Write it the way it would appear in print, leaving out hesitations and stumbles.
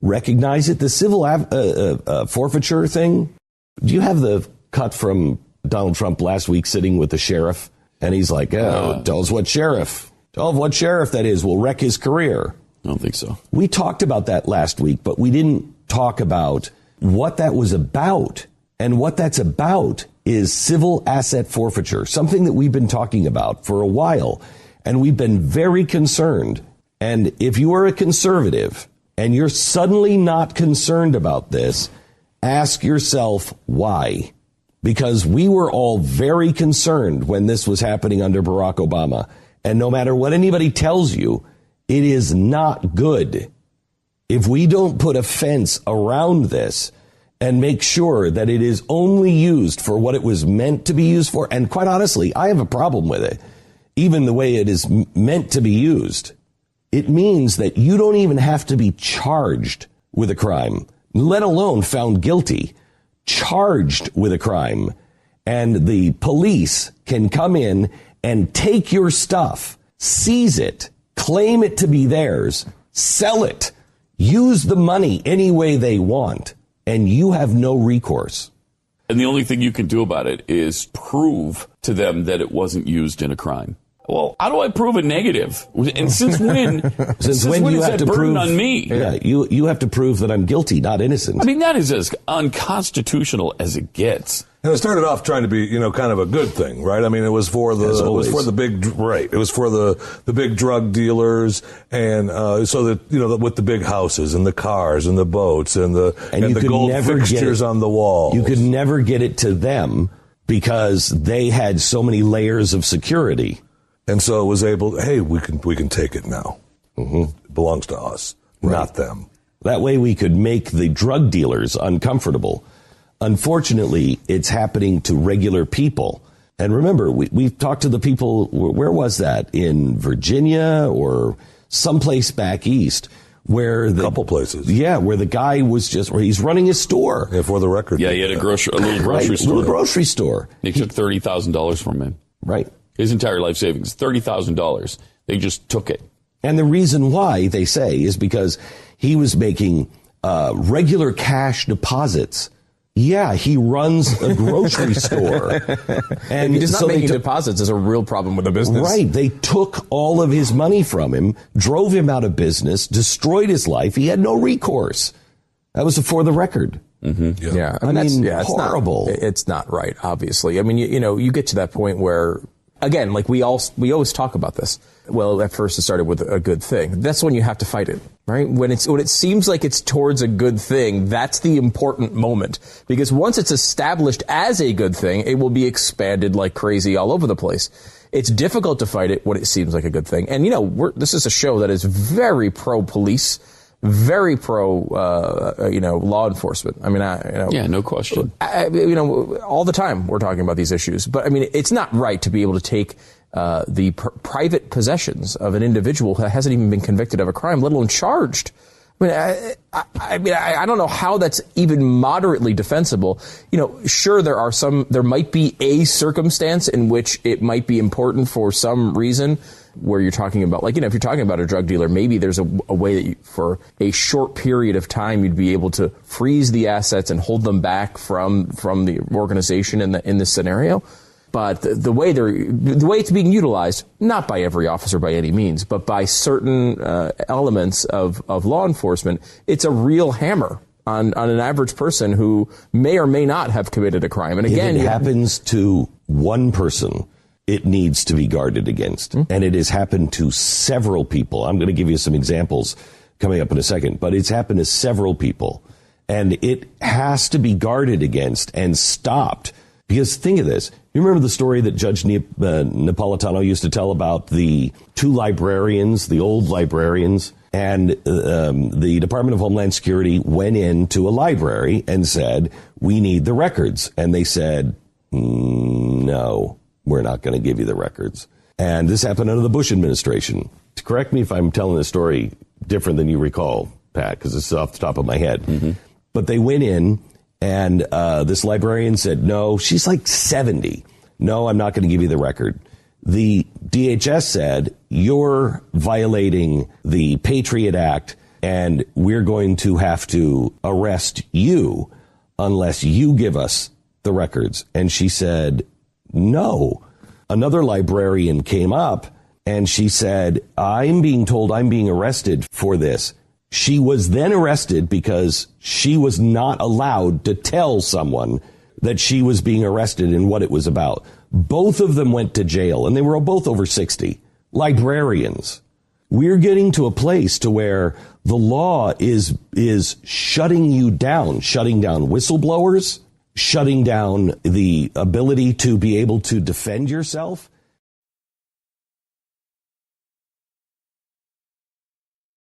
recognize it. The civil forfeiture thing. Do you have the cut from Donald Trump last week sitting with the sheriff? And he's like, tell us what sheriff. Tell us what sheriff that is will wreck his career. I don't think so. We talked about that last week, but we didn't talk about what that was about. And what that's about is civil asset forfeiture, something that we've been talking about for a while. And we've been very concerned. And if you are a conservative and you're suddenly not concerned about this, ask yourself why. Because we were all very concerned when this was happening under Barack Obama. And no matter what anybody tells you, it is not good. If we don't put a fence around this and make sure that it is only used for what it was meant to be used for, and quite honestly, I have a problem with it, even the way it is meant to be used, it means that you don't even have to be charged with a crime, let alone found guilty, charged with a crime. And the police can come in and take your stuff, seize it, claim it to be theirs, sell it, use the money any way they want, and you have no recourse. And the only thing you can do about it is prove to them that it wasn't used in a crime. Well, how do I prove a negative? And since when? Since when you is have that to burden prove on me? Yeah, you have to prove that I'm guilty, not innocent. I mean, that is as unconstitutional as it gets. And it started off trying to be, kind of a good thing, right? I mean, it was for the big, right? It was for the big drug dealers, and so that with the big houses and the cars and the boats and the gold fixtures on the wall. You could never get it to them because they had so many layers of security. And so it was able, hey, we can take it now. Mm-hmm. It belongs to us, not them. That way we could make the drug dealers uncomfortable. Unfortunately, it's happening to regular people. And remember, we've talked to the people, where was that? In Virginia or someplace back east? Where a couple places. Yeah, where the guy was he's running his store. Yeah, for the record. Yeah, he had a little grocery store. A little grocery store. They took $30,000 from him. Right. His entire life savings, $30,000. They just took it. And the reason why, they say, is because he was making regular cash deposits. Yeah, he runs a grocery store. And he's not making deposits is a real problem with the business. Right. They took all of his money from him, drove him out of business, destroyed his life. He had no recourse. That was for the record. Mm-hmm. Yeah. I mean, it's horrible. It's not right, obviously. I mean, you get to that point where, again, like we always talk about this. Well, at first it started with a good thing. That's when you have to fight it, right? When it seems like it's towards a good thing, that's the important moment. Because once it's established as a good thing, it will be expanded like crazy all over the place. It's difficult to fight it when it seems like a good thing. And, this is a show that is very pro-police, very pro, law enforcement. I mean, yeah, no question. All the time we're talking about these issues. But I mean, it's not right to be able to take the private possessions of an individual who hasn't even been convicted of a crime, let alone charged. I mean, I don't know how that's even moderately defensible. Sure, there might be a circumstance in which it might be important for some reason where you're talking about, if you're talking about a drug dealer, maybe there's a way that for a short period of time, you'd be able to freeze the assets and hold them back from the organization in this scenario. But the way it's being utilized, not by every officer by any means, but by certain elements of law enforcement, it's a real hammer on an average person who may or may not have committed a crime. And again, if it happens to one person, it needs to be guarded against. Mm-hmm. And it has happened to several people. I'm going to give you some examples coming up in a second, but it's happened to several people. And it has to be guarded against and stopped. Because think of this. You remember the story that Judge Napolitano used to tell about the two librarians, the old librarians, and the Department of Homeland Security went into a library and said, we need the records. And they said, no, we're not going to give you the records. And this happened under the Bush administration. Correct me if I'm telling the story different than you recall, Pat, because it's off the top of my head. Mm-hmm. But they went in. And this librarian said, no, she's like 70. No, I'm not going to give you the record. The DHS said, you're violating the Patriot Act and we're going to have to arrest you unless you give us the records. And she said, no. Another librarian came up and she said, I'm being told I'm being arrested for this. She was then arrested because she was not allowed to tell someone that she was being arrested and what it was about. Both of them went to jail, and they were both over 60. Librarians. We're getting to a place to where the law is shutting you down, shutting down whistleblowers, shutting down the ability to be able to defend yourself.